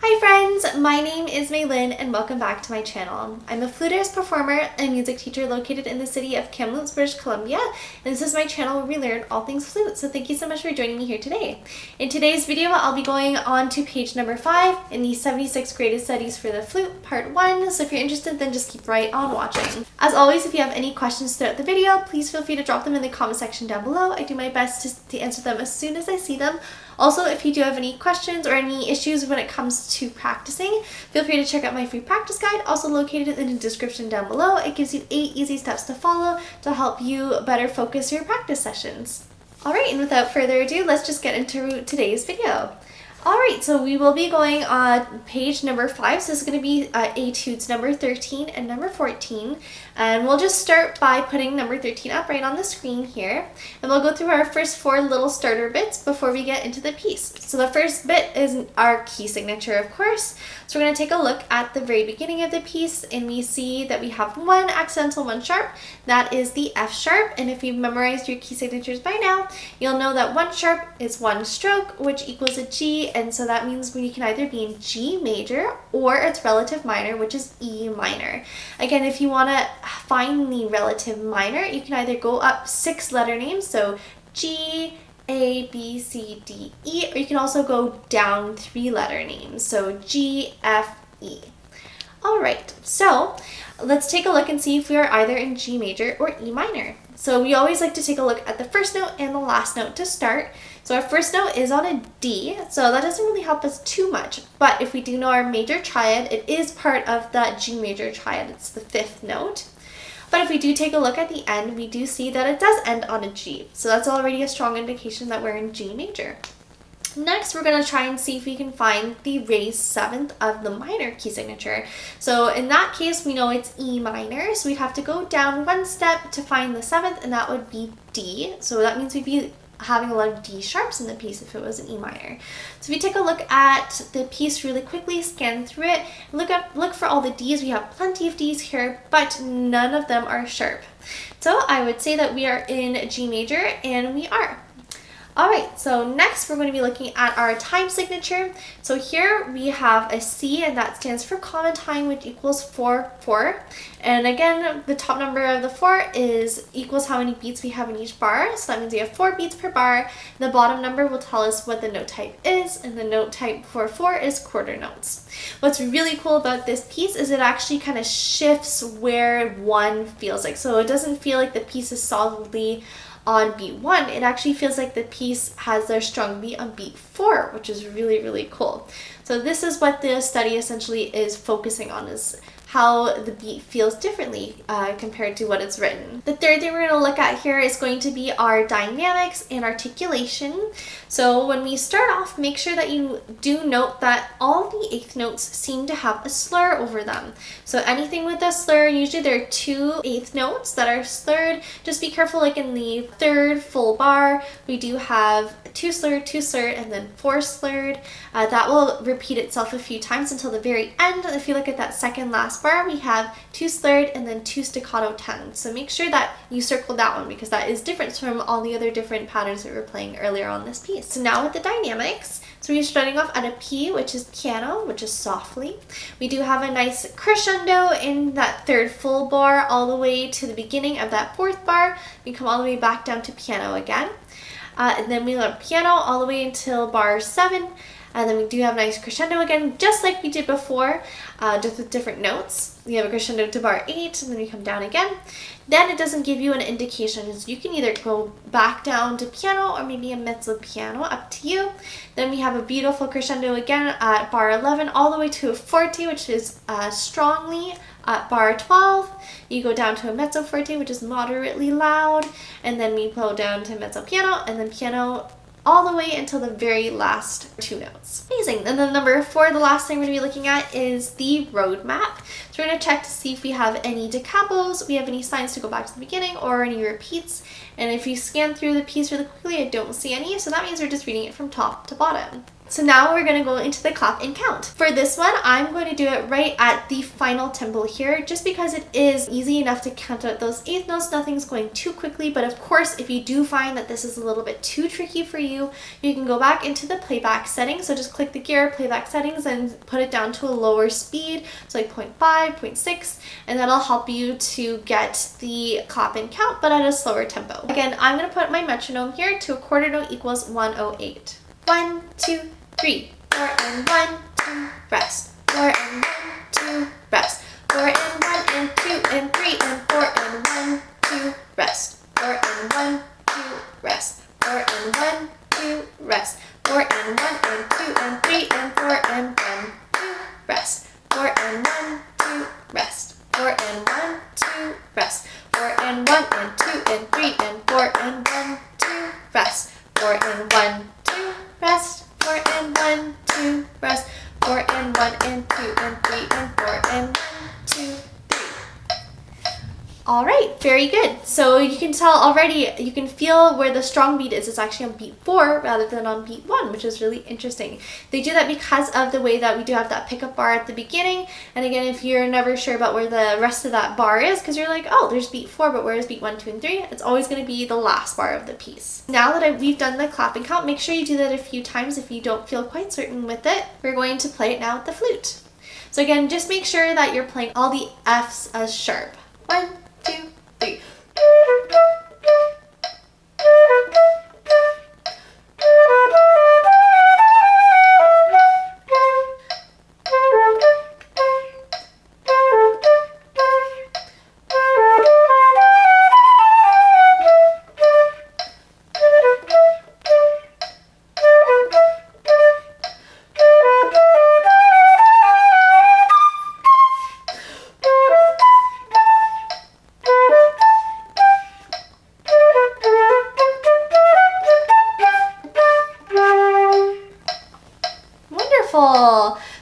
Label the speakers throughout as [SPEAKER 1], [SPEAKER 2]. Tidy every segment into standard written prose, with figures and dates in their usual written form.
[SPEAKER 1] Hi friends, my name is Maylin and welcome back to my channel. I'm a flutist, performer, and music teacher located in the city of Kamloops, British Columbia, and this is my channel where we learn all things flute, so thank you so much for joining me here today. In today's video, I'll be going on to page number 5 in the 76 Greatest Studies for the Flute, part 1, so if you're interested, then just keep right on watching. As always, if you have any questions throughout the video, please feel free to drop them in the comment section down below. I do my best to answer them as soon as I see them. Also, if you do have any questions or any issues when it comes to practicing, feel free to check out my free practice guide, also located in the description down below. It gives you 8 easy steps to follow to help you better focus your practice sessions. Alright, and without further ado, let's just get into today's video. Alright, so we will be going on page number 5, so this is going to be Etudes number 13 and number 14, and we'll just start by putting number 13 up right on the screen here, and we'll go through our first 4 little starter bits before we get into the piece. So the first bit is our key signature, of course, so we're going to take a look at the very beginning of the piece, and we see that we have one accidental, one sharp. That is the F sharp, and if you've memorized your key signatures by now, you'll know that one sharp is one stroke, which equals a G, and so that means we can either be in G major or its relative minor, which is E minor. Again, if you want to find the relative minor, you can either go up 6 letter names, so G, A, B, C, D, E, or you can also go down 3 letter names, so G, F, E. Alright, so let's take a look and see if we are either in G major or E minor. So we always like to take a look at the first note and the last note to start. So our first note is on a D, so that doesn't really help us too much, but if we do know our major triad, it is part of that G major triad, it's the 5th note. But if we do take a look at the end, we do see that it does end on a G, so that's already a strong indication that we're in G major. Next, we're going to try and see if we can find the raised 7th of the minor key signature. So in that case, we know it's E minor, so we'd have to go down 1 step to find the 7th, and that would be D. So that means we'd be having a lot of D sharps in the piece if it was an E minor. So if you take a look at the piece really quickly, scan through it, look for all the Ds. We have plenty of Ds here, but none of them are sharp. So I would say that we are in G major, and we are. Alright, so next we're going to be looking at our time signature. So here we have a C, and that stands for common time, which equals 4/4. And again, the top number of the 4 equals how many beats we have in each bar. So that means we have 4 beats per bar. The bottom number will tell us what the note type is, and the note type for 4 is quarter notes. What's really cool about this piece is it actually kind of shifts where 1 feels like. So it doesn't feel like the piece is solidly on beat 1, it actually feels like the piece has their strong beat on beat 4, which is really, really cool. So this is what the study essentially is focusing on, is how the beat feels differently compared to what it's written. The third thing we're going to look at here is going to be our dynamics and articulation. So when we start off, make sure that you do note that all the 8th notes seem to have a slur over them. So anything with a slur, usually there are 2 8th notes that are slurred. Just be careful, like in the 3rd full bar, we do have 2 slurred, 2 slurred, and then 4 slurred. That will repeat itself a few times until the very end. If you look at that second last bar, we have 2 slurred and then 2 staccato 10s. So make sure that you circle that one because that is different from all the other different patterns that we were playing earlier on this piece. So now with the dynamics, so we're starting off at a P, which is piano, which is softly. We do have a nice crescendo in that 3rd full bar all the way to the beginning of that 4th bar. We come all the way back down to piano again. And then we have piano all the way until bar 7. And then we do have a nice crescendo again, just like we did before, just with different notes. We have a crescendo to bar 8, and then we come down again. Then it doesn't give you an indication, so you can either go back down to piano or maybe a mezzo piano, up to you. Then we have a beautiful crescendo again at bar 11, all the way to a forte, which is strongly. At bar 12, you go down to a mezzo forte, which is moderately loud, and then we go down to mezzo piano, and then piano all the way until the very last 2 notes. Amazing. And then number 4, the last thing we're going to be looking at is the roadmap. So we're going to check to see if we have any da capos, we have any signs to go back to the beginning, or any repeats. And if you scan through the piece really quickly, I don't see any, so that means we're just reading it from top to bottom. So now we're going to go into the clap and count. For this one, I'm going to do it right at the final tempo here, just because it is easy enough to count out those eighth notes. Nothing's going too quickly, but of course, if you do find that this is a little bit too tricky for you, you can go back into the playback settings. So just click the gear, playback settings, and put it down to a lower speed, so like 0.5, 0.6, and that'll help you to get the clap and count, but at a slower tempo. Again, I'm going to put my metronome here to a quarter note equals 108. 1, 2, 3, 4, and 1, 2, rest. 4 and 1, 2, rest. 4 and 1 and 2 and 3 and 4 and 1, 2, rest. 4 and 1, 2, rest. 4 and 1, 2, rest. 4 and 1 and 2 and 3 and 4 and 1, 2, rest. 4 and 1, 2, rest. 4 and 1, 2, rest. 4 and 1 and 2 and 3 and 4 and 1, 2, rest. 4 and 1, 2, rest. 4 and 1, 2, rest. 4 and 1 and 2 and 3 and 4 and 1, 2, 3. All right, very good. So you can tell already, you can feel where the strong beat is. It's actually on beat 4 rather than on beat 1, which is really interesting. They do that because of the way that we do have that pickup bar at the beginning. And again, if you're never sure about where the rest of that bar is, because you're like, oh, there's beat 4, but where is beat 1, 2, and 3? It's always going to be the last bar of the piece. Now that we've done the clap and count, make sure you do that a few times if you don't feel quite certain with it. We're going to play it now with the flute. So again, just make sure that you're playing all the Fs as sharp. 1, 2, 3.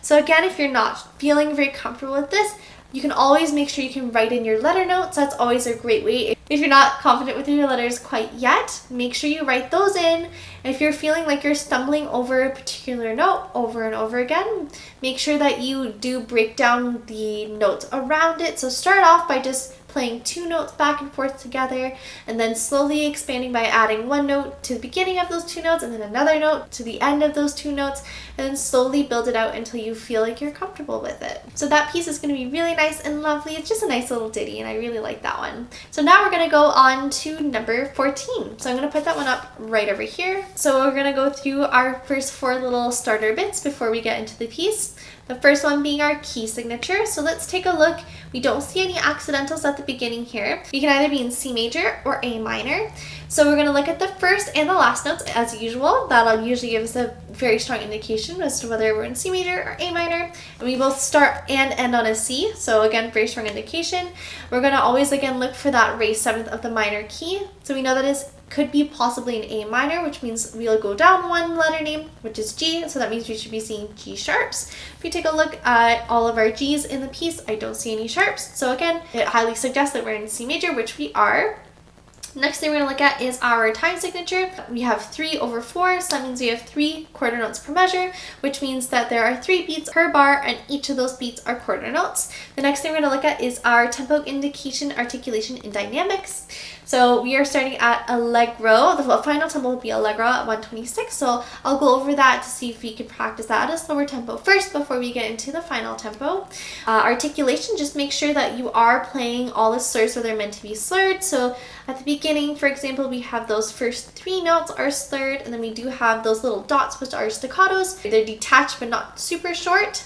[SPEAKER 1] So again, if you're not feeling very comfortable with this, you can always make sure you can write in your letter notes. That's always a great way. If you're not confident with your letters quite yet, make sure you write those in. If you're feeling like you're stumbling over a particular note over and over again, make sure that you do break down the notes around it. So start off by just playing 2 notes back and forth together, and then slowly expanding by adding 1 note to the beginning of those 2 notes and then another note to the end of those 2 notes, and then slowly build it out until you feel like you're comfortable with it. So that piece is going to be really nice and lovely. It's just a nice little ditty, and I really like that one. So now we're going to go on to number 14. So I'm going to put that one up right over here. So we're going to go through our first 4 little starter bits before we get into the piece. The first one being our key signature. So let's take a look. We don't see any accidentals at the beginning here. You can either be in C major or A minor. So we're going to look at the first and the last notes as usual. That'll usually give us a very strong indication as to whether we're in C major or A minor. And we both start and end on a C. So again, very strong indication. We're going to always again look for that raised 7th of the minor key. So we know that is could be possibly an A minor, which means we'll go down 1 letter name, which is G, so that means we should be seeing G sharps. If you take a look at all of our G's in the piece, I don't see any sharps, so again, it highly suggests that we're in C major, which we are. Next thing we're going to look at is our time signature. We have 3 over 4, so that means we have 3 quarter notes per measure, which means that there are 3 beats per bar, and each of those beats are quarter notes. The next thing we're going to look at is our tempo, indication, articulation, and dynamics. So we are starting at allegro. The final tempo will be allegro at 126. So I'll go over that to see if we can practice that at a slower tempo first before we get into the final tempo. Articulation, just make sure that you are playing all the slurs where they're meant to be slurred. So at the beginning, for example, we have those first 3 notes are slurred, and then we do have those little dots which are staccatos. They're detached but not super short.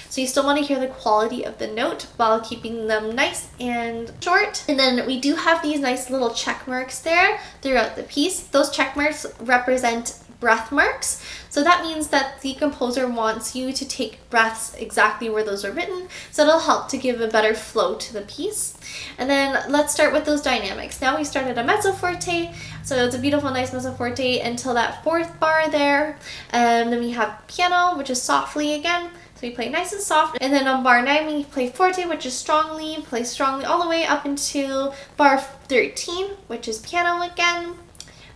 [SPEAKER 1] So you still want to hear the quality of the note while keeping them nice and short. And then we do have these nice little check marks there throughout the piece. Those check marks represent breath marks. So that means that the composer wants you to take breaths exactly where those are written. So it'll help to give a better flow to the piece. And then let's start with those dynamics. Now we start at a mezzo forte. So it's a beautiful, nice mezzo forte until that 4th bar there. And then we have piano, which is softly again. So we play nice and soft, and then on bar 9 we play forte, which is strongly, play strongly all the way up until bar 13, which is piano again.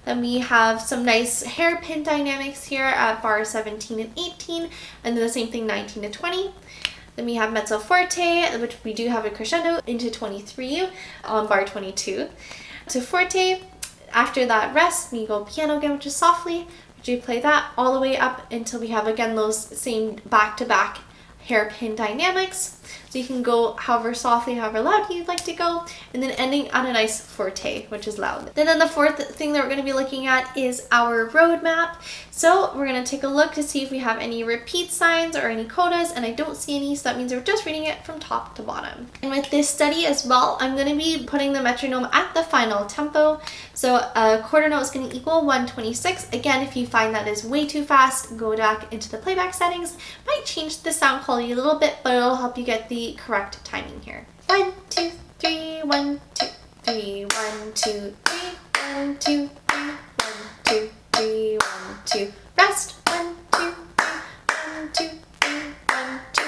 [SPEAKER 1] Then we have some nice hairpin dynamics here at bar 17 and 18, and then the same thing 19 to 20. Then we have mezzo forte, which we do have a crescendo into 23 on bar 22. To forte, after that rest, we go piano again, which is softly, which we play that all the way up until we have again those same back-to-back hairpin dynamics. So you can go however softly, however loud you'd like to go, and then ending on a nice forte, which is loud. Then the fourth thing that we're going to be looking at is our roadmap. So we're going to take a look to see if we have any repeat signs or any codas, and I don't see any, so that means we're just reading it from top to bottom. And with this study as well, I'm going to be putting the metronome at the final tempo. So a quarter note is going to equal 126. Again, if you find that is way too fast, go back into the playback settings. Might change the sound quality a little bit, but it'll help you get the correct timing here. 1, 2, 3, 1, 2, 3, 1, 2, 3, 1, 2, 3, 1, 2, 3, 1, 2. Rest. 1, 2, 3, 1, 2, 3, 1, 2,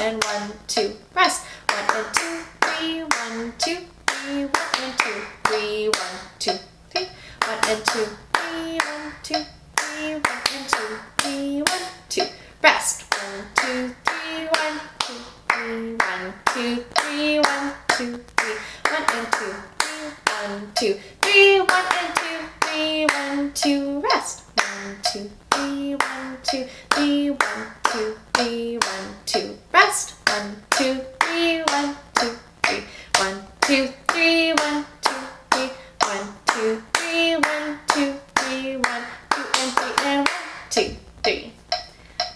[SPEAKER 1] and 1, 2. Rest. 1 and 2, 3, 1, 2, 3, 1 and 2, 3, 1, 2, 3, 1 and 2, 3, 1, 2, 3, 1 and 2, 3, 1, 2. Rest. 1, 2, 3, 1, 2, 3, 1, 2, 3, 1, 2, 3, 1 and 2, 3, 1, 2, 3, 1 and 2, 3, 1, 2. Rest. 1, 2, 3, 1, 2, 3, 1, 2, 3, 1, 2. Rest. 1, 2, 3, 1, 2, 3, 1, 2, 3, 1, 2, 3, 1, 2, 3, 1, 2, 3, 1, 2 and 3 and 1, 2, 3.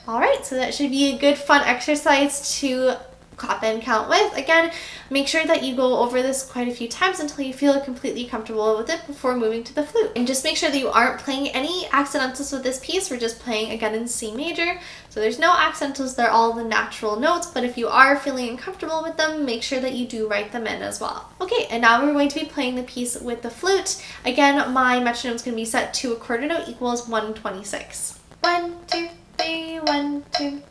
[SPEAKER 1] Alright, so that should be a good fun exercise to clap and count with. Again, make sure that you go over this quite a few times until you feel completely comfortable with it before moving to the flute. And just make sure that you aren't playing any accidentals with this piece. We're just playing again in C major. So there's no accidentals, they're all the natural notes, but if you are feeling uncomfortable with them, make sure that you do write them in as well. Okay, and now we're going to be playing the piece with the flute. Again, my metronome is going to be set to a quarter note equals 126. 1, 2, 3, 1, 2.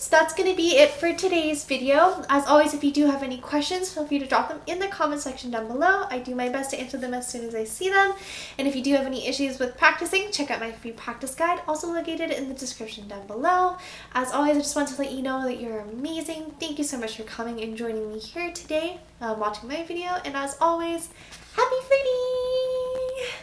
[SPEAKER 1] That's going to be it for today's video. As always, if you do have any questions, feel free to drop them in the comment section down below. I do my best to answer them as soon as I see them. And if you do have any issues with practicing, check out my free practice guide, also located in the description down below. As always, I just want to let you know that you're amazing. Thank you so much for coming and joining me here today, watching my video. And as always, happy fluting!